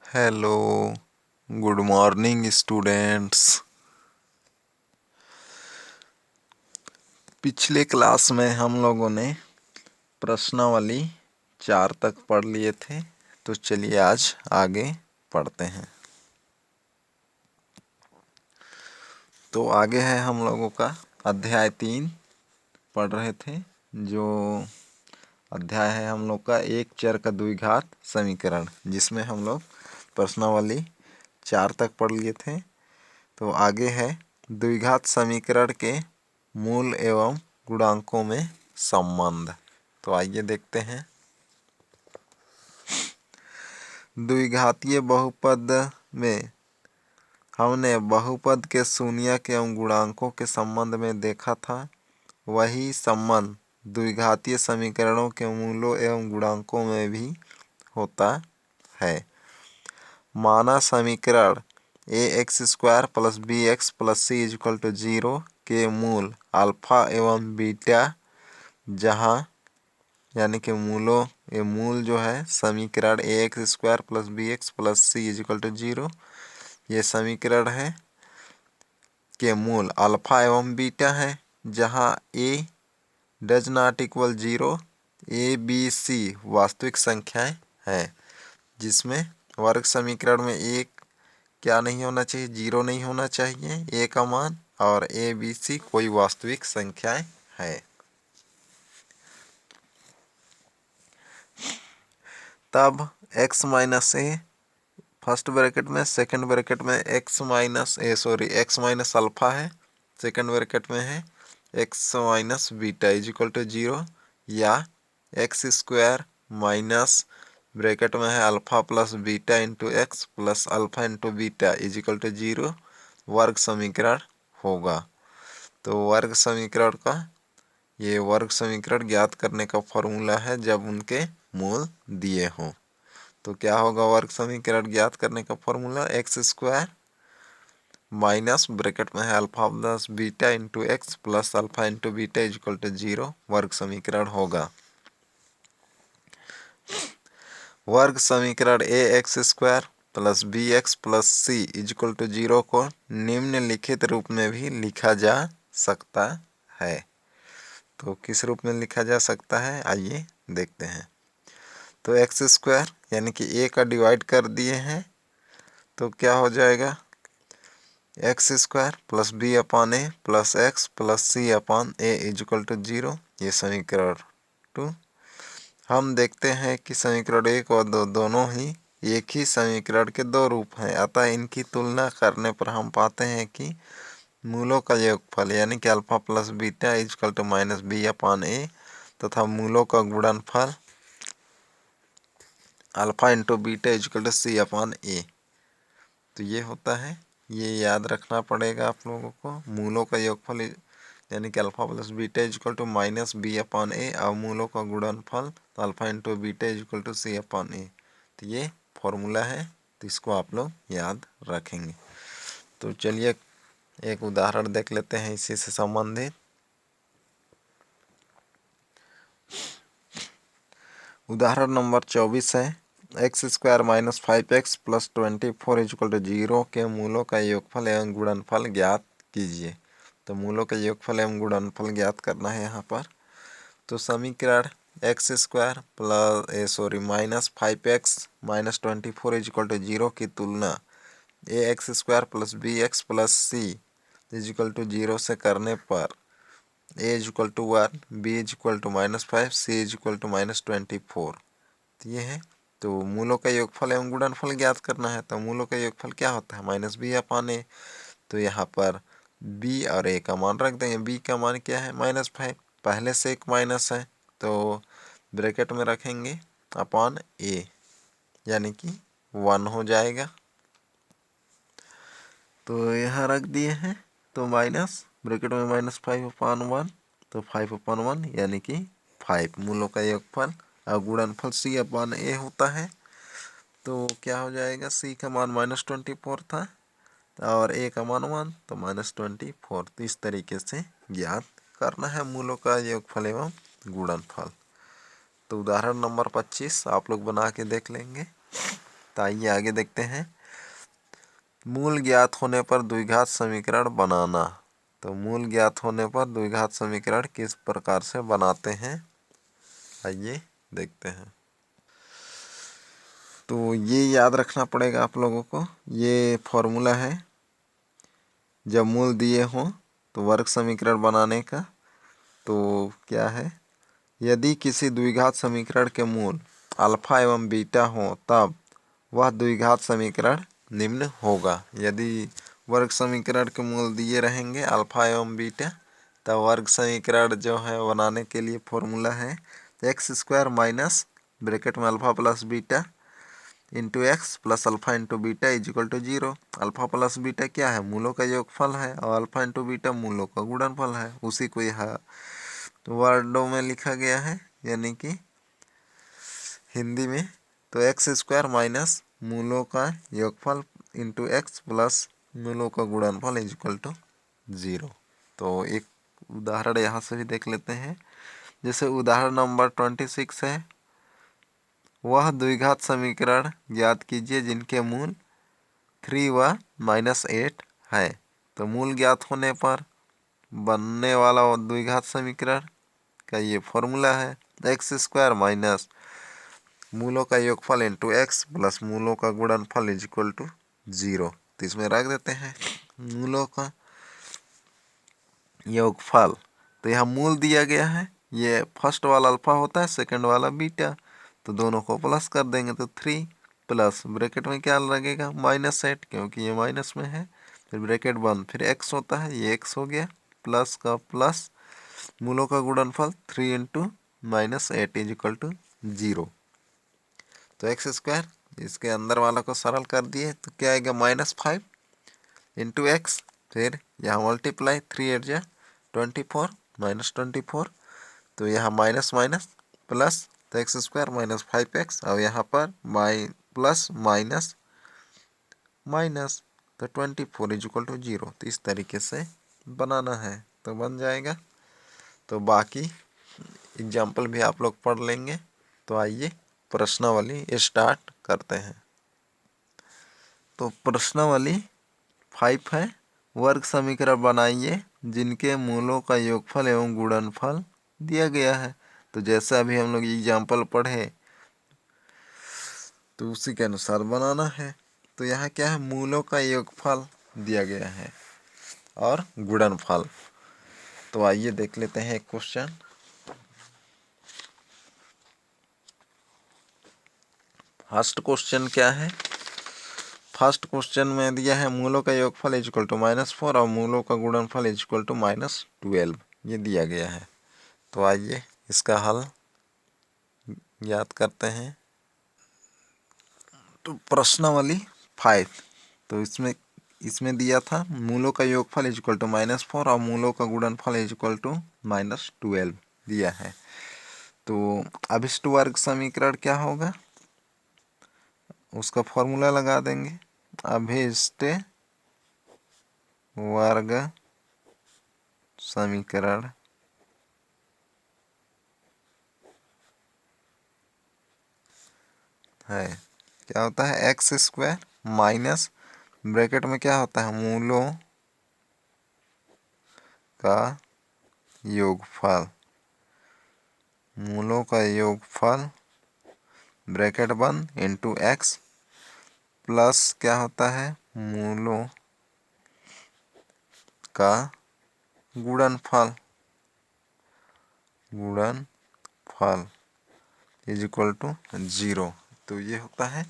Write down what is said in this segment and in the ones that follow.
Hello, good morning students. पिछले class में हम लोगों ने प्रश्नावली 4 तक पढ़ लिए थे, तो चलिए आज आगे पढ़ते हैं। तो आगे है हम लोगों का अध्याय 3 पढ़ रहे थे, जो अध्याय है हम लोग का एक चर का द्विघात समीकरण, जिसमें हम लोग प्रश्नावली 4 तक पढ़ लिए थे। तो आगे है द्विघात समीकरण के मूल एवं गुणांकों में संबंध। तो आइए देखते हैं। द्विघातीय बहुपद में हमने बहुपद के शून्यक एवं गुणांकों के संबंध में देखा था। वही संबंध द्विघातीय समीकरणों के मूलों एवं गुणांकों में भी होता है। माना समीकरण ax² + bx + c = 0 के मूल अल्फा एवं बीटा, जहाँ यानी कि मूल जो है समीकरण ax² + bx + c = 0, ये समीकरण है के मूल अल्फा एवं बीटा है, जहाँ a does not equal 0, a b c वास्तविक संख्याएं हैं, जिसमें वर्ग समीकरण में एक क्या नहीं होना चाहिए, 0 नहीं होना चाहिए a का मान, और a b c कोई वास्तविक संख्याएं है। तब x माइनस ए फर्स्ट ब्रैकेट में, सेकंड ब्रैकेट में x माइनस अल्फा है, सेकंड ब्रैकेट में है x माइनस बीटा = 0, या x² माइनस ब्रैकेट में है alpha plus beta into x plus alpha into beta = 0 वर्ग समीकरण होगा। तो वर्ग समीकरण ज्ञात करने का फॉर्मूला है जब उनके मूल दिए हों। तो क्या होगा वर्ग समीकरण ज्ञात करने का फॉर्मूला, x² माइनस ब्रैकेट में है alpha plus beta into x plus alpha into beta = 0 वर्ग समीकरण होगा। वर्ग समीकरण ax² + bx + c = 0 को निम्नलिखित रूप में भी लिखा जा सकता है। तो किस रूप में लिखा जा सकता है, आइए देखते हैं। तो x² यानी कि a का डिवाइड कर दिए हैं, तो क्या हो जाएगा x² + b/a + x + c/a = 0, ये समीकरण 2। हम देखते हैं कि समीकरण 1 और 2 दोनों ही एक ही समीकरण के दो रूप हैं, अतः इनकी तुलना करने पर हम पाते हैं कि मूलों का योगफल यानी कि अल्फा प्लस बीटा = -b/a तथा मूलों का गुणनफल अल्फा इंटू बीटा = c/a। तो ये होता है, ये याद रखना पड़ेगा आप लोगों को। मूलों का योगफल यानी कि अल्फा प्लस बीटा = -b/a और मूलों का गुणनफल अल्फा इंटू बीटा = c/a। तो ये फॉर्मूला है, तो इसको आप लोग याद रखेंगे। तो चलिए एक उदाहरण देख लेते हैं इसी से संबंधित। उदाहरण नंबर 24 है x² - 5x + 24 = 0 के मूलों का योगफल एवं गुणनफल ज्ञात कीजिए। तो मूलों का योगफल एवं गुणनफल ज्ञात करना है यहाँ पर। तो समीकरण x² - 5x - 24 = 0 की तुलना ax² + bx + c = 0 से करने पर a = 1, b = -5, c = -24। तो ये है। तो मूलों का योगफल एवं गुणनफल ज्ञात करना है। तो मूलों का योगफल क्या होता है, -b/a। तो यहाँ पर b और a का मान रख देंगे। b का मान क्या है, -5, पहले से एक माइनस है, तो ब्रैकेट में रखेंगे अपॉन a यानी कि 1 हो जाएगा। तो यहाँ रख दिए हैं, तो माइनस ब्रैकेट में -5/1, तो 5/1 यानी कि 5 मूलों का योगफल। और गुणनफल c/a होता है, तो क्या हो जाएगा, c का मान -24 था और a का मान 1, तो -24। तो इस तरीके से ज्ञात करना है मूलों का योगफल एवं गुणनफल। तो उदाहरण नंबर 25 आप लोग बना के देख लेंगे। तो आइए आगे देखते हैं। मूल ज्ञात होने पर द्विघात समीकरण बनाना। तो मूल ज्ञात होने पर द्विघात समीकरण किस प्रकार से बनाते हैं, आइए देखते हैं। तो ये याद रखना पड़ेगा आप लोगों को। ये फॉर्मूला है जब मूल दिए हों तो वर्ग समीकरण बनाने का। तो क्या है, यदि किसी द्विघात समीकरण के मूल अल्फा एवं बीटा हो तब वह द्विघात समीकरण निम्न होगा। यदि वर्ग समीकरण के मूल दिए रहेंगे अल्फा एवं बीटा, तब वर्ग समीकरण जो है बनाने के लिए फॉर्मूला है एक्स स्क्वायर माइनस ब्रैकेट में alpha plus beta into x plus alpha into beta is equal to 0। Alpha plus beta क्या है, मूलों का योगफल है, और अल्फा इंटू बीटा मूलों का गुणनफल है। उसी को यह वर्डों में लिखा गया है, यानी कि हिंदी में। तो एक्स स्क्वायर माइनस मूलों का योगफल इंटू एक्स प्लस मूलों का गुणनफल इज इक्वल टू 0। तो एक उदाहरण यहाँ से भी देख लेते हैं। जैसे उदाहरण नंबर 26 है, वह द्विघात समीकरण ज्ञात कीजिए जिनके मूल 3 व -8 है। तो मूल ज्ञात होने पर बनने वाला द्विघात समीकरण का ये फॉर्मूला है एक्स स्क्वायर माइनस मूलों का योगफल इंटू एक्स प्लस मूलों का गुणनफल इज इक्वल टू 0। तो इसमें रख देते हैं मूलों का योगफल। तो यहाँ मूल दिया गया है, ये फर्स्ट वाला अल्फा होता है, सेकंड वाला बीटा, तो दोनों को प्लस कर देंगे तो 3 प्लस ब्रैकेट में क्या लगेगा -8 क्योंकि ये माइनस में है, फिर ब्रैकेट बंद, फिर एक्स होता है, ये एक्स हो गया प्लस का प्लस मूलों का गुणनफल 3 इंटू -8 इज इक्वल टू 0। तो एक्स स्क्वायर इसके अंदर वाला को सरल कर दिए तो क्या आएगा -5 इंटू एक्स, फिर यहाँ मल्टीप्लाई 3 8 जा 24 -24, तो यहाँ माइनस माइनस प्लस, तो एक्स स्क्वायर माइनस 5x, और यहाँ पर प्लस माइनस माइनस, तो 24 इज इक्वल टू 0। तो इस तरीके से बनाना है तो बन जाएगा। तो बाकी एग्जाम्पल भी आप लोग पढ़ लेंगे। तो आइए प्रश्नावली स्टार्ट करते हैं। तो प्रश्नावली 5 है, वर्ग समीकरण बनाइए जिनके मूलों का योगफल एवं गुणनफल दिया गया है। तो जैसा अभी हम लोग एग्जाम्पल पढ़े तो उसी के अनुसार बनाना है। तो यहाँ क्या है, मूलों का योगफल दिया गया है और गुणनफल। तो आइए देख लेते हैं एक क्वेश्चन। फर्स्ट क्वेश्चन क्या है, फर्स्ट क्वेश्चन में दिया है मूलों का योगफल इज इक्वल टू -4 और मूलों का गुणनफल इज इक्वल टू -12, ये दिया गया है। तो आइए इसका हल याद करते हैं। तो प्रश्नावली 5, तो इसमें दिया था मूलों का योगफल इज इक्वल टू -4 और मूलों का गुणनफल इज इक्वल टू -12 दिया है। तो अभिष्ट वर्ग समीकरण क्या होगा, उसका फॉर्मूला लगा देंगे। अभिष्ट वर्ग समीकरण है, क्या होता है, एक्स स्क्वायर माइनस ब्रैकेट में क्या होता है, मूलों का योगफल, मूलों का योगफल ब्रैकेट बंद इंटू एक्स प्लस क्या होता है, मूलों का गुणनफल इज इक्वल टू 0। तो ये होता है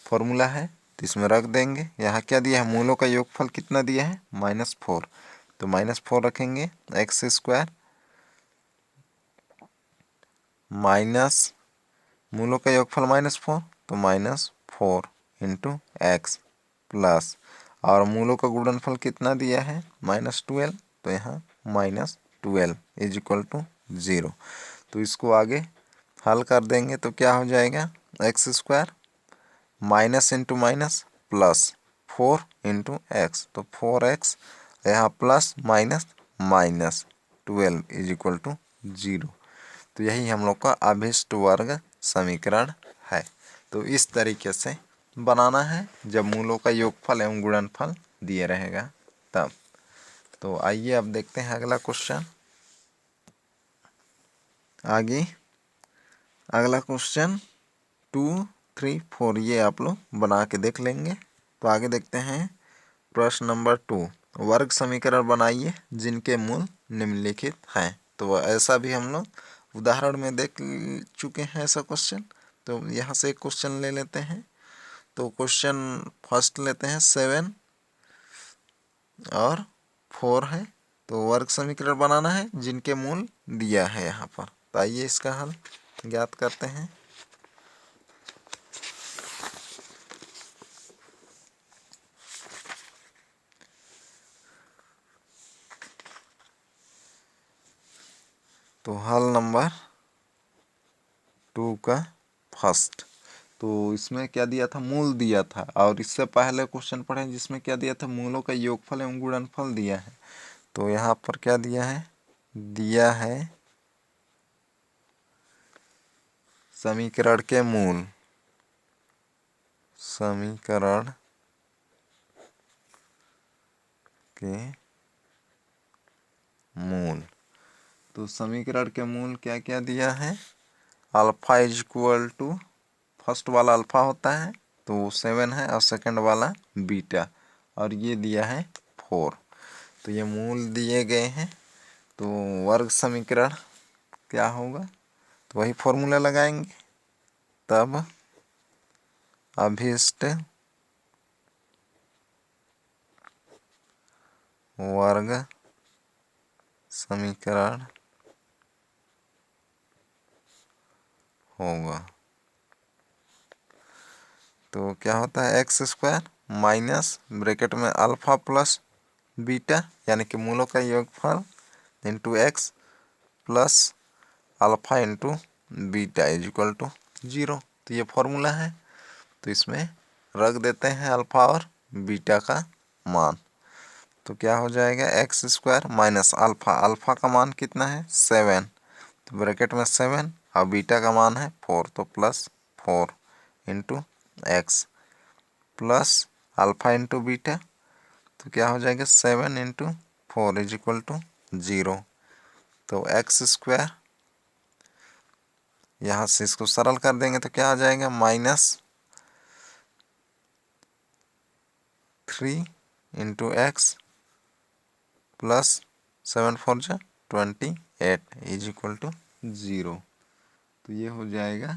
फॉर्मूला है, तो इसमें रख देंगे। यहाँ क्या दिया है, मूलों का योगफल कितना दिया है, -4, तो -4 रखेंगे, एक्स स्क्वायर माइनस मूलों का योगफल -4, तो -4 इंटू एक्स प्लस, और मूलों का गुणनफल कितना दिया है, -12, तो यहाँ -12 इज इक्वल टू 0। तो इसको आगे हल कर देंगे तो क्या हो जाएगा, X square minus into minus plus 4 into X, तो 4x, यहाँ plus minus -12 is equal to 0। तो यही हम लोग का अभिष्ट वर्ग समीकरण है। तो इस तरीके से बनाना है जब मूलों का योगफल एवं गुणनफल दिए रहेगा तब। तो आइए अब देखते हैं अगला क्वेश्चन। आगे अगला क्वेश्चन 2, 3, 4 ये आप लोग बना के देख लेंगे। तो आगे देखते हैं प्रश्न नंबर 2, वर्ग समीकरण बनाइए जिनके मूल निम्नलिखित हैं। तो ऐसा भी हम लोग उदाहरण में देख चुके हैं ऐसा क्वेश्चन। तो यहाँ से एक क्वेश्चन ले लेते हैं। तो क्वेश्चन फर्स्ट लेते हैं 7 और 4 है। तो वर्ग समीकरण बनाना है जिनके मूल दिया है यहाँ पर। तो आइए इसका हल ज्ञात करते हैं। तो हल नंबर 2 का फर्स्ट, तो इसमें क्या दिया था, मूल दिया था। और इससे पहले क्वेश्चन पढ़े जिसमें क्या दिया था, मूलों का योगफल एवं गुणनफल दिया है। तो यहाँ पर क्या दिया है, दिया है समीकरण के मूल, समीकरण के मूल। तो समीकरण के मूल क्या क्या दिया है, alpha is equal to, first वाला अल्फा होता है तो 7 है, और सेकंड वाला बीटा, और ये दिया है 4। तो ये मूल दिए गए हैं। तो वर्ग समीकरण क्या होगा, तो वही फॉर्मूला लगाएंगे। तब अभीष्ट वर्ग समीकरण होगा। तो क्या होता है, एक्स स्क्वायर माइनस ब्रैकेट में अल्फा प्लस बीटा, यानी कि मूलों का योगफल into x plus alpha into beta is equal to 0। तो ये फॉर्मूला है। तो इसमें रख देते हैं अल्फा और बीटा का मान। तो क्या हो जाएगा, X square minus alpha, alpha का मान कितना है 7, तो ब्रैकेट में 7, और बीटा का मान है 4, तो plus 4 into x plus alpha into beta. तो क्या हो जाएगा 7 इंटू 4 इज इक्वल टू 0। तो एक्स स्क्वायर यहाँ से इसको सरल कर देंगे तो क्या आ जाएगा, -3 इंटू एक्स प्लस 7 4 जा 28 इज इक्वल टू 0। तो ये हो जाएगा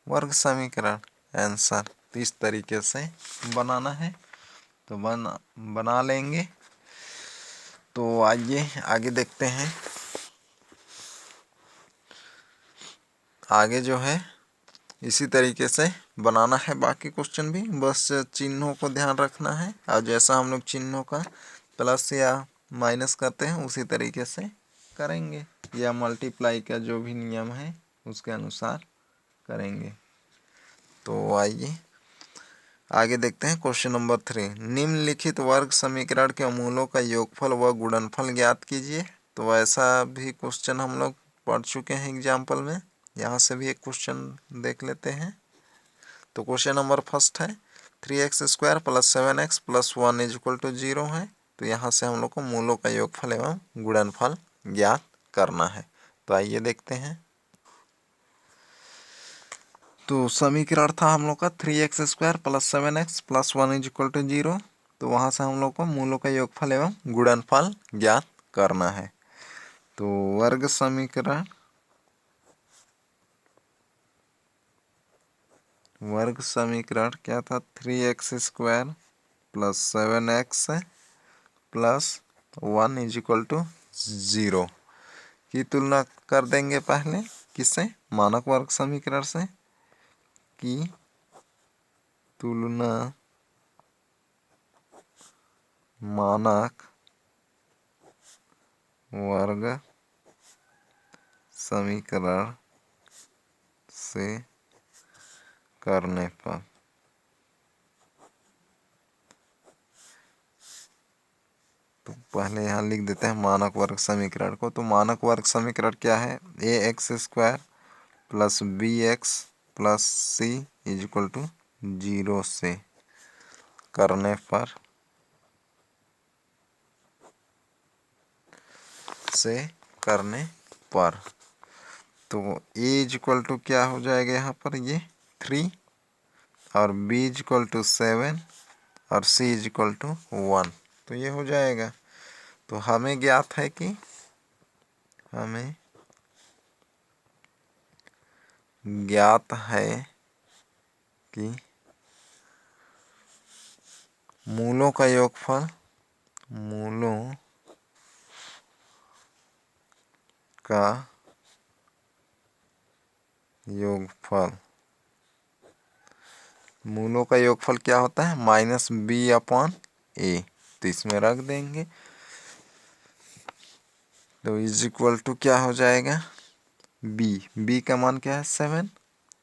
वर्ग समीकरण आंसर। तो इस तरीके से बनाना है, तो बना लेंगे। तो आइए आगे देखते हैं। आगे जो है इसी तरीके से बनाना है बाकी क्वेश्चन भी, बस चिन्हों को ध्यान रखना है। और जैसा हम लोग चिन्हों का प्लस या माइनस करते हैं उसी तरीके से करेंगे, या मल्टीप्लाई का जो भी नियम है उसके अनुसार करेंगे। तो आइए आगे देखते हैं क्वेश्चन नंबर 3, निम्नलिखित वर्ग समीकरण के मूलों का योगफल व गुणनफल ज्ञात कीजिए। तो ऐसा भी क्वेश्चन हम लोग पढ़ चुके हैं एग्जाम्पल में। यहाँ से भी एक क्वेश्चन देख लेते हैं। तो क्वेश्चन नंबर फर्स्ट है 3x square plus 7x plus 1 is equal to 0 है। तो यहाँ से हम लोग को मूलों का योगफल एवं गुणनफल ज्ञात करना है। तो आइए देखते हैं। तो समीकरण था हम लोग का 3x square plus 7x plus 1 is equal to 0। तो वहाँ से हम लोग को मूलों का योगफल एवं गुणनफल ज्ञात करना है। तो वर्ग समीकरण, वर्ग समीकरण क्या था, 3x square plus 7x plus 1 is equal to 0 की तुलना कर देंगे पहले किससे, मानक वर्ग समीकरण से, की तुलना मानक वर्ग समीकरण से करने पर तो पहले यहाँ लिख देते हैं मानक वर्ग समीकरण को। तो मानक वर्ग समीकरण क्या है, ax square plus bx plus c is equal to 0 से करने पर तो a इक्वल टू क्या हो जाएगा यहाँ पर, ये 3 और b इक्वल टू 7 और c इक्वल टू 1, तो ये हो जाएगा। तो हमें ज्ञात है कि मूलों का योगफल मूलों का योगफल क्या होता है, -b/a, तो इसमें रख देंगे। तो इज इक्वल टू क्या हो जाएगा, b का मान क्या है 7,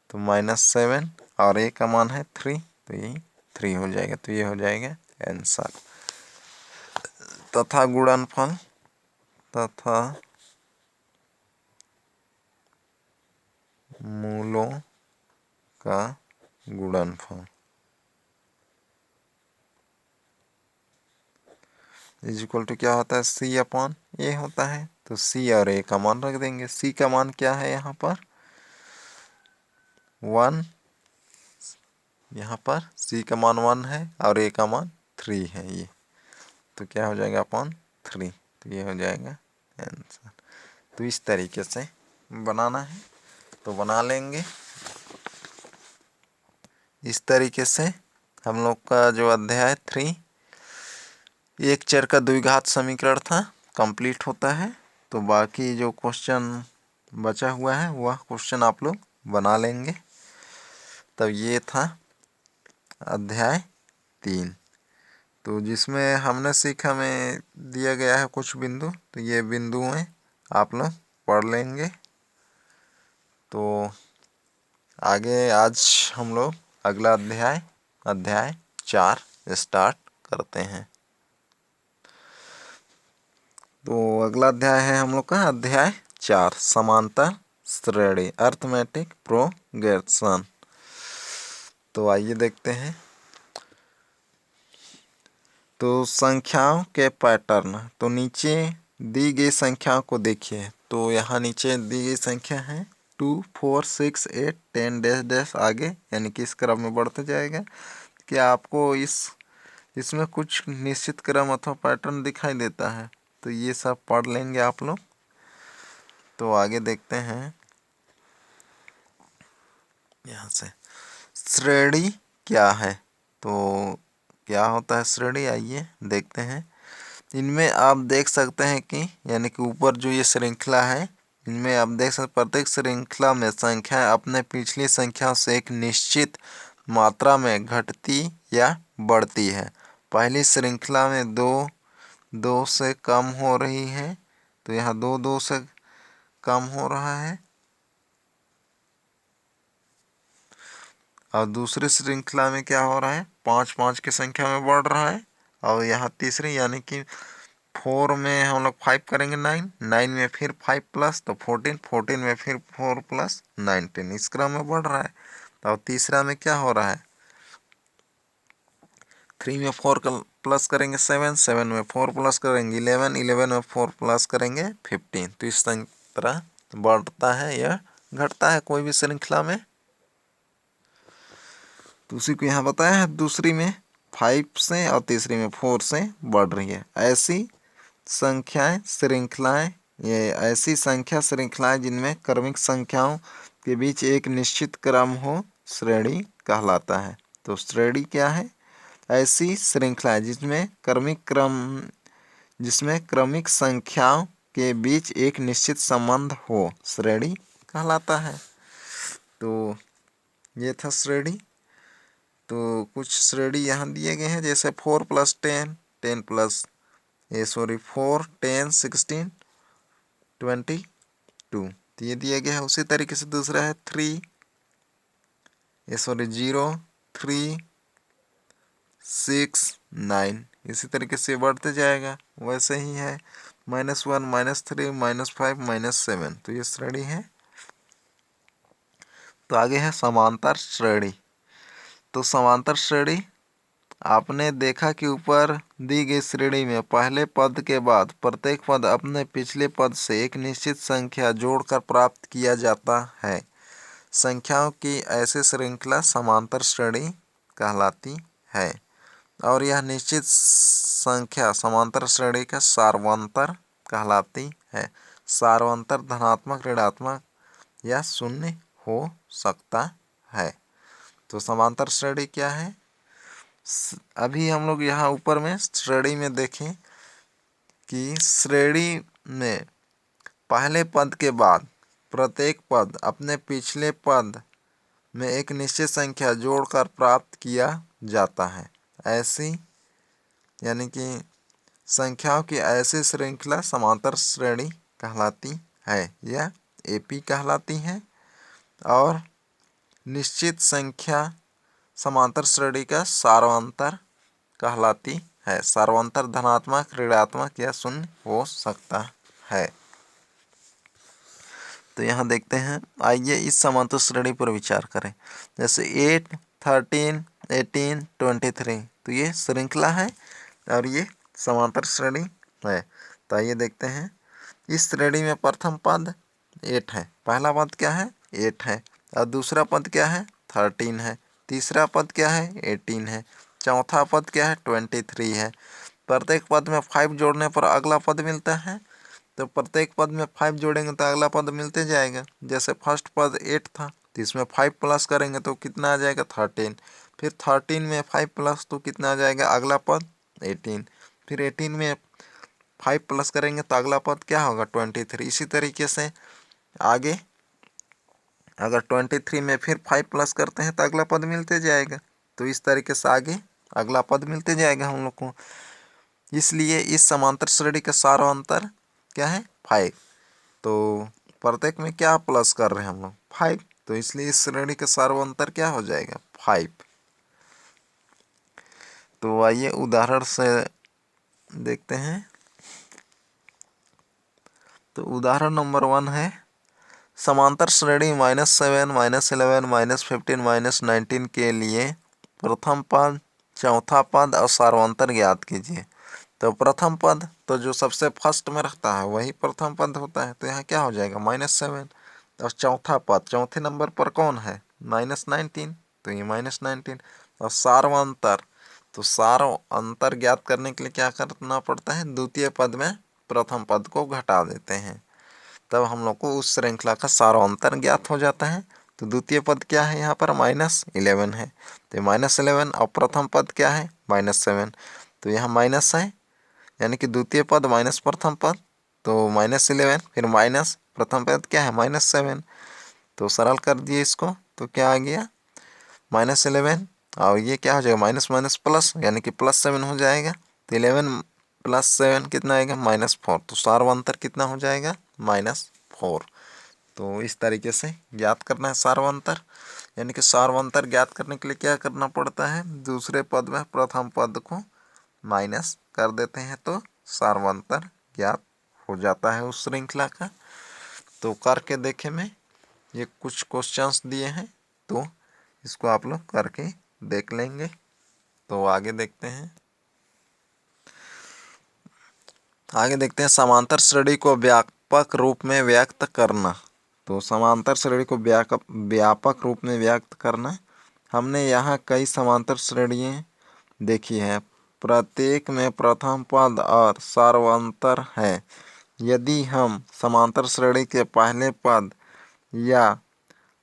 तो -7 और a का मान है 3, तो ये 3 हो जाएगा। तो ये हो जाएगा आंसर। तथा गुणनफल मूलों का गुणनफल इज इक्वल टू क्या होता है, c/a होता है। तो c और a का मान रख देंगे। c का मान क्या है यहाँ पर 1, यहाँ पर c का मान 1 है और a का मान 3 है ये, तो क्या हो जाएगा अपॉन 3, तो ये हो जाएगा आंसर। तो इस तरीके से बनाना है तो बना लेंगे। इस तरीके से हम लोग का जो अध्याय 3 एक चर का द्विघात समीकरण था कंप्लीट होता है। तो बाकी जो क्वेश्चन बचा हुआ है वह क्वेश्चन आप लोग बना लेंगे। तब ये था अध्याय 3, तो जिसमें हमने सीखा में दिया गया है कुछ बिंदु, तो ये बिंदुएं आप लोग पढ़ लेंगे। तो आगे आज हम लोग अगला अध्याय 4 स्टार्ट करते हैं। तो अगला अध्याय है हम लोग का अध्याय 4 समांतर श्रेणी अर्थमेटिक प्रोग्रेशन। तो आइए देखते हैं। तो संख्याओं के पैटर्न, तो नीचे दी गई संख्याओं को देखिए। तो यहाँ नीचे दी गई संख्या है 2, 4, 6, 8, 10 डैश डैश आगे, यानी कि इस क्रम में बढ़ते जाएगा। क्या आपको इसमें कुछ निश्चित क्रम अथवा पैटर्न दिखाई देता है? तो ये सब पढ़ लेंगे आप लोग। तो आगे देखते हैं यहाँ से। श्रेणी क्या है? तो क्या होता है श्रेणी, आइए देखते हैं। इनमें आप देख सकते हैं कि यानी कि ऊपर जो ये श्रृंखला है, इनमें आप देख सकते प्रत्येक श्रृंखला में संख्याएं अपने पिछली संख्या से एक निश्चित मात्रा में घटती या बढ़ती है। पहली श्रृंखला में 2 से कम हो रही है, तो यहाँ 2 से कम हो रहा है, और दूसरी श्रृंखला में क्या हो रहा है 5 की संख्या में बढ़ रहा है। और यहाँ तीसरी यानी कि 4 में हम लोग 5 करेंगे 9 में फिर 5 प्लस तो 14 में फिर 4 प्लस 19, इस क्रम में बढ़ रहा है। तो तीसरा में क्या हो रहा है 3 में 4 प्लस करेंगे 7 में 4 प्लस करेंगे 11 में 4 प्लस करेंगे 15। तो इस तरह बढ़ता है या घटता है कोई भी श्रृंखला में। तो उसी को यहाँ बताया है, दूसरी में 5 से और तीसरी में 4 से बढ़ रही है। ऐसी संख्या श्रृंखलाएं जिनमें क्रमिक संख्याओं के बीच एक निश्चित क्रम हो श्रेणी कहलाता है। तो श्रेणी क्या है, ऐसी श्रृंखलाएं जिसमें क्रमिक संख्याओं के बीच एक निश्चित संबंध हो श्रेणी कहलाता है। तो ये था श्रेणी। तो कुछ श्रेणी यहाँ दिए गए हैं, जैसे 4 + 10, 4, 10, 16, 22, तो ये दिया गया है। उसी तरीके से दूसरा है 0, 3, 6, 9, इसी तरीके से बढ़ते जाएगा। वैसे ही है -1, -3, -5, -7, तो ये श्रेणी है। तो आगे है समांतर श्रेणी। तो समांतर श्रेणी, आपने देखा कि ऊपर दी गई श्रेणी में पहले पद के बाद प्रत्येक पद अपने पिछले पद से एक निश्चित संख्या जोड़कर प्राप्त किया जाता है। संख्याओं की ऐसी श्रृंखला समांतर श्रेणी कहलाती है और यह निश्चित संख्या समांतर श्रेणी का सार्वंतर कहलाती है। सार्वंतर धनात्मक, ऋणात्मक या शून्य हो सकता है। तो समांतर श्रेणी क्या है? अभी हम लोग यहाँ ऊपर में श्रेणी में देखें कि श्रेणी में पहले पद के बाद प्रत्येक पद अपने पिछले पद में एक निश्चित संख्या जोड़कर प्राप्त किया जाता है। ऐसी यानी कि संख्याओं की ऐसी श्रृंखला समांतर श्रेणी कहलाती है या एपी कहलाती है और निश्चित संख्या समांतर श्रेणी का सार्वंतर कहलाती है। सार्वंतर धनात्मक, ऋणात्मक या शून्य हो सकता है। तो यहाँ देखते हैं, आइए इस समांतर श्रेणी पर विचार करें। जैसे 8, 13, 18, 23, तो ये श्रृंखला है और ये समांतर श्रेणी है। तो आइए देखते हैं, इस श्रेणी में प्रथम पद 8 है, पहला पद क्या है? 8 है और दूसरा पद क्या है? 13 है, तीसरा पद क्या है? 18 है, चौथा पद क्या है? 23 है। प्रत्येक पद में 5 जोड़ने पर अगला पद मिलता है, तो प्रत्येक पद में 5 जोड़ेंगे तो अगला पद मिलते जाएगा। जैसे फर्स्ट पद 8 था तो इसमें 5 प्लस करेंगे तो कितना आ जाएगा? 13। फिर 13 में 5 प्लस तो कितना आ जाएगा? अगला पद 18। फिर 18 में 5 प्लस करेंगे तो अगला पद क्या होगा? 23। इसी तरीके से आगे अगर 23 में फिर 5 प्लस करते हैं तो अगला पद मिलते जाएगा। तो इस तरीके से आगे अगला पद मिलते जाएगा हम लोग को। इसलिए इस समांतर श्रेणी का सार्वंतर क्या है? 5। तो प्रत्येक में क्या प्लस कर रहे हैं हम लोग? 5। तो इसलिए इस श्रेणी का सार्वंतर क्या हो जाएगा? 5। तो आइए उदाहरण से देखते हैं। तो उदाहरण नंबर 1 है, समांतर श्रेणी -7, -11, -15, -19 के लिए प्रथम पद, चौथा पद और सार्वंतर ज्ञात कीजिए। तो प्रथम पद तो जो सबसे फर्स्ट में रहता है वही प्रथम पद होता है, तो यहाँ क्या हो जाएगा? -7। और चौथा पद चौथे नंबर पर कौन है? -19, तो ये -19। और सार्वंतर, तो सार्वंतर ज्ञात करने के लिए क्या करना पड़ता है? द्वितीय पद में प्रथम पद को घटा देते हैं, तब हम लोग को उस श्रृंखला का सार्वंतर ज्ञात हो जाता है। तो द्वितीय पद क्या है? यहाँ पर -11 है, तो -11 और प्रथम पद क्या है? -7, तो यहाँ माइनस है, यानी कि द्वितीय पद माइनस प्रथम पद, तो -11 फिर माइनस प्रथम पद क्या है? -7। तो सरल कर दिए इसको, तो क्या आ गया? -11 और ये क्या हो जाएगा? माइनस माइनस प्लस, यानी कि +7 हो जाएगा। तो 11 + 7 कितना आएगा? -4। तो सार्वंतर कितना हो जाएगा? -4। तो इस तरीके से ज्ञात करना है सार्वंतर। यानी कि सार्वंतर ज्ञात करने के लिए क्या करना पड़ता है? दूसरे पद में प्रथम पद को माइनस कर देते हैं तो सार्वंतर ज्ञात हो जाता है उस श्रृंखला का। तो करके देखे में ये कुछ क्वेश्चंस दिए हैं, तो इसको आप लोग करके देख लेंगे। तो आगे देखते हैं, समांतर श्रेणी को व्यापक रूप में व्यक्त करना। तो समांतर श्रेणी को व्यापक रूप में व्यक्त करना, हमने यहाँ कई समांतर श्रेणियाँ देखी हैं, प्रत्येक में प्रथम पद और सार्वंतर है। यदि हम समांतर श्रेणी के पहले पद या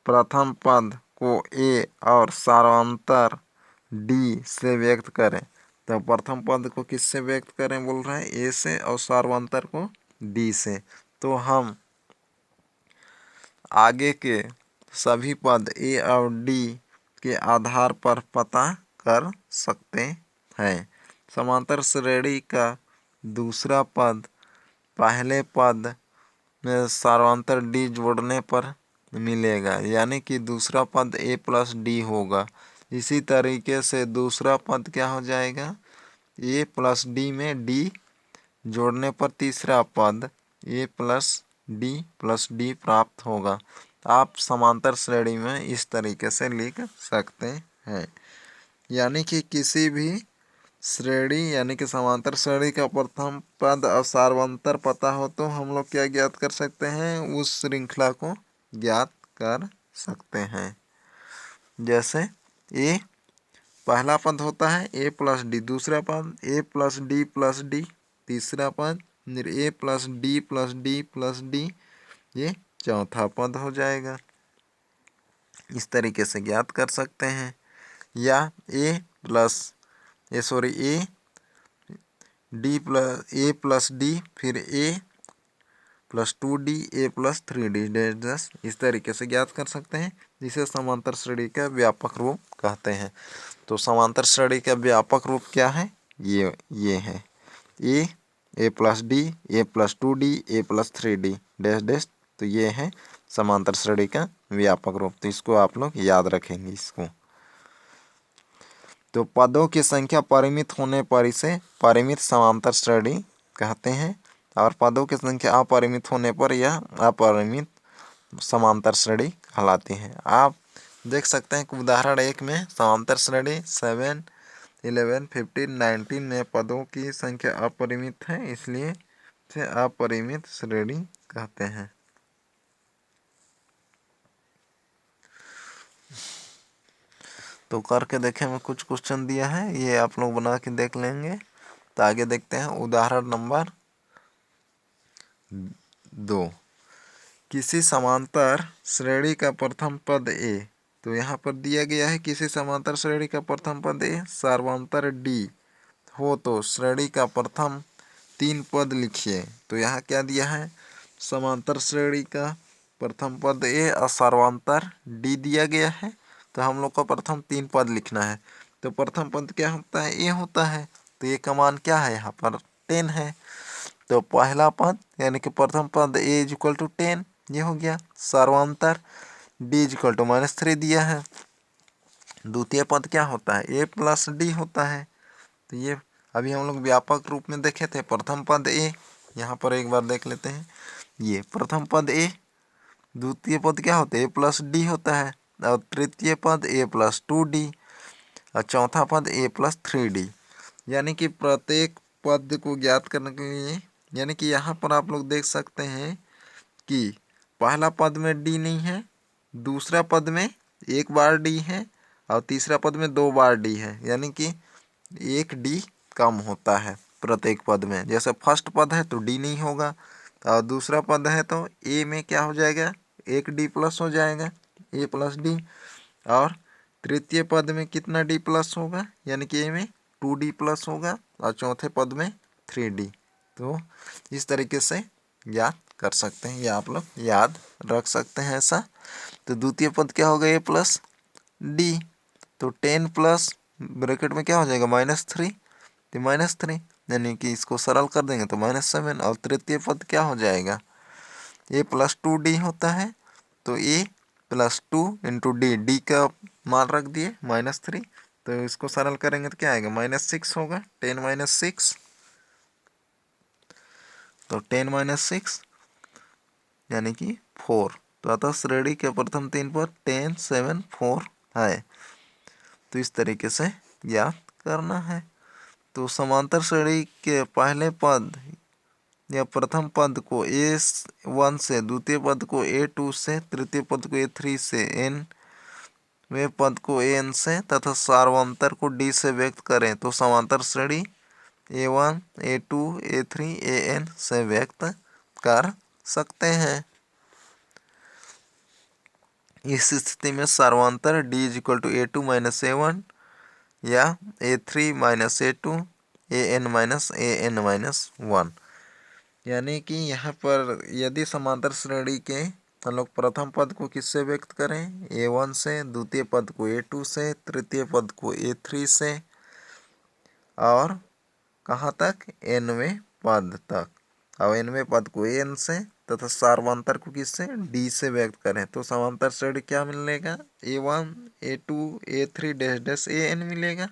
प्रथम पद को ए और सार्वंतर डी से व्यक्त करें, तो प्रथम पद को किससे व्यक्त करें बोल रहा है? ए से, और सार्वंतर को डी से। तो हम आगे के सभी पद ए और डी के आधार पर पता कर सकते हैं। समांतर श्रेणी का दूसरा पद पहले पद में सार्वंतर डी जोड़ने पर मिलेगा, यानी कि दूसरा पद ए + डी होगा। इसी तरीके से दूसरा पद क्या हो जाएगा? ए + डी में डी जोड़ने पर तीसरा पद ए + डी प्राप्त होगा। आप समांतर श्रेणी में इस तरीके से लिख सकते है। यानी कि किसी भी श्रेणी यानी कि समांतर श्रेणी का प्रथम पद और सार्वंतर पता हो तो हम लोग क्या ज्ञात कर सकते हैं, उस श्रृंखला को ज्ञात कर सकते हैं। जैसे ए पहला पद होता है ए प्लस डी, दूसरा पद ए प्लस डी, तीसरा पद ए प्लस डी प्लस डी, ये चौथा पद हो जाएगा। इस तरीके से ज्ञात कर सकते हैं। या ए प्लस डी फिर ए plus 2D A plus 3D dash, इस तरीके से ज्ञात कर सकते हैं, जिसे समांतर श्रेणी का व्यापक रूप कहते हैं। तो समांतर श्रेणी का व्यापक रूप क्या है, ये है A plus D A plus 2D A plus 3D dash dash. तो ये है समांतर श्रेणी का व्यापक रूप। तो इसको आप लोग याद रखेंगे इसको। तो पदों की संख्या परिमित होने पर इसे परिमित समांतर श्रेणी कहते हैं, और पदों की संख्या अपरिमित होने पर यह अपरिमित समांतर श्रेणी कहलाती है। आप देख सकते हैं कि उदाहरण 1 में समांतर श्रेणी 7, 11, 15, 19 में पदों की संख्या अपरिमित है, इसलिए इसे अपरिमित श्रेणी कहते हैं। तो करके देखें में कुछ क्वेश्चन दिया है, ये आप लोग बना के देख लेंगे। तो आगे देखते हैं उदाहरण नंबर 2। किसी समांतर श्रेणी का प्रथम पद ए, तो यहाँ पर दिया गया है किसी समांतर श्रेणी का प्रथम पद ए सार्वंतर डी हो तो श्रेणी का प्रथम 3 पद लिखिए। तो यहाँ क्या दिया है, समांतर श्रेणी का प्रथम पद ए और सार्वंतर डी दिया गया है। तो हम लोग को प्रथम 3 पद लिखना है। तो प्रथम पद क्या होता है, ए होता है। तो ए का मान क्या है, यहाँ पर 10 है। तो पहला पद यानी कि प्रथम पद ए इज इक्वल टू 10, ये हो गया। सार्वंतर डी इज इक्वल टू -3 दिया है। द्वितीय पद क्या होता है, ए प्लस डी होता है। तो ये अभी हम लोग व्यापक रूप में देखे थे, प्रथम पद ए, यहाँ पर एक बार देख लेते हैं। ये प्रथम पद ए, द्वितीय पद क्या होता है, ए प्लस डी होता है, और तृतीय पद ए प्लस 2D, और चौथा पद ए प्लस 3D। यानी कि प्रत्येक पद को ज्ञात करने के लिए, यानी कि यहाँ पर आप लोग देख सकते हैं कि पहला पद में डी नहीं है, दूसरा पद में एक बार डी है, और तीसरा पद में 2 बार डी है। यानी कि 1 डी कम होता है प्रत्येक पद में। जैसे फर्स्ट पद है तो डी नहीं होगा, और दूसरा पद है तो ए में क्या हो जाएगा, 1 डी प्लस हो जाएगा, ए प्लस डी। और तृतीय पद में कितना डी प्लस होगा, यानी कि ए में 2D प्लस होगा, और चौथे पद में 3D। तो इस तरीके से याद कर सकते हैं, या आप लोग याद रख सकते हैं ऐसा। तो द्वितीय पद क्या होगा, ए प्लस डी। तो 10 प्लस ब्रैकेट में क्या हो जाएगा, -3, तो -3, यानी कि इसको सरल कर देंगे तो -7। और तृतीय पद क्या हो जाएगा, ए प्लस 2D होता है। तो ए प्लस 2 इंटू डी, डी का मान रख दिए -3, तो इसको सरल करेंगे तो क्या आएगा, -6 होगा। 10 - 6, तो 10 - 6 यानी कि 4। तो अतः श्रेणी के प्रथम 3 पद 10, 7, 4 है। तो इस तरीके से याद करना है। तो समांतर श्रेणी के पहले पद या प्रथम पद को A1 से, द्वितीय पद को A2 से, तृतीय पद को A3 से, वे पद को AN से तथा सार्वंतर को D से व्यक्त करें तो समांतर श्रेणी A1, A2, A3, AN से व्यक्त कर सकते हैं। इस स्थिति में सार्वंतर D is equal to A2 - A1 या A3 - A2, AN - AN - 1। यानी कि यहाँ पर यदि समांतर श्रेणी के हम लोग प्रथम पद को किससे व्यक्त करें, A1 से, द्वितीय पद को A2 से, तृतीय पद को A3 से, और कहाँ तक, nवें पद तक, और nवें पद को AN से तथा सार्वंतर को किससे, D से व्यक्त करें तो समांतर श्रेणी क्या मिलेगा, A1, A2, A3 dash dash AN मिलेगा,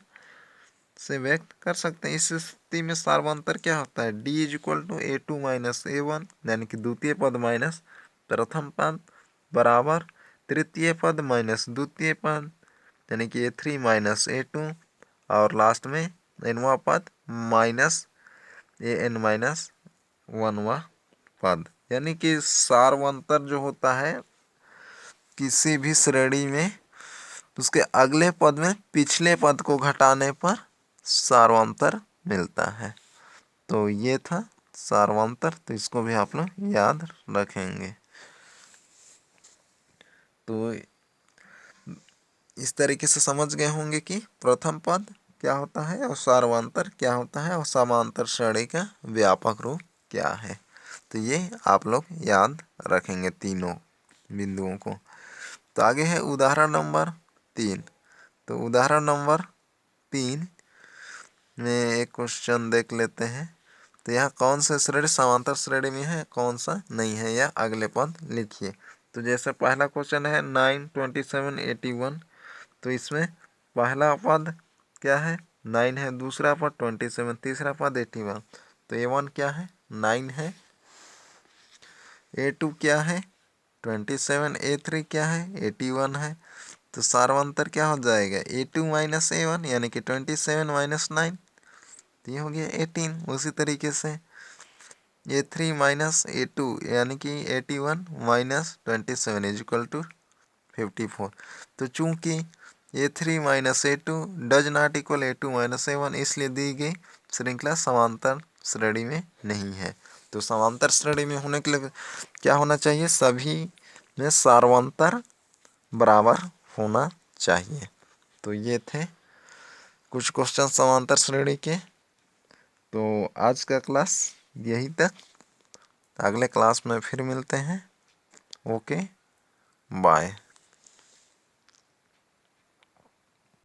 से व्यक्त कर सकते हैं। इस स्थिति में सार्वंतर क्या होता है, D is equal to A2 - A1, यानी कि द्वितीय पद माइनस प्रथम पद बराबर तृतीय पद माइनस द्वितीय पद यानी कि A3 माइनस A2 और लास्ट में nवां पद माइनस AN माइनस 1वां पद। यानी कि सारवंतर जो होता है किसी भी श्रेणी में उसके अगले पद में पिछले पद को घटाने पर सारवंतर मिलता है। तो ये था सारवंतर, तो इसको भी आप लोग याद रखेंगे। तो इस तरीके से समझ गए होंगे कि प्रथम पद क्या होता है और सारवंतर क्या होता है और समांतर श्रेणी का व्यापक रूप क्या है। तो ये आप लोग याद रखेंगे तीनों बिंदुओं को। तो आगे है उदाहरण नंबर 3। तो उदाहरण नंबर 3 में एक क्वेश्चन देख लेते हैं। तो यहाँ कौन सा श्रेणी समांतर श्रेणी में है, कौन सा नहीं है, या अगले पद लिखिए। तो जैसे पहला क्वेश्चन है 9, 27, 81। तो इसमें पहला पद क्या है, 9 है, दूसरा पद 27, तीसरा पद 81। तो A1 क्या है, 9 है, A2 क्या है 27, A3 क्या है 81 है। तो सारवंतर क्या हो जाएगा, A2 माइनस A1 यानी कि 27 माइनस 9, तो ये हो गया 18। उसी तरीके से A3 माइनस A2 यानी कि 81 माइनस 27 इज इक्वल टू 54। तो चूंकि A3 minus A2 does not equal A2 minus A1, इसलिए दी गई श्रृंखला समांतर श्रेणी में नहीं है। तो समांतर श्रेणी में होने के लिए क्या होना चाहिए, सभी में सारवंतर बराबर होना चाहिए। तो ये थे कुछ क्वेश्चन समांतर श्रेणी के। तो आज का क्लास यही तक, अगले क्लास में फिर मिलते हैं। Okay, bye.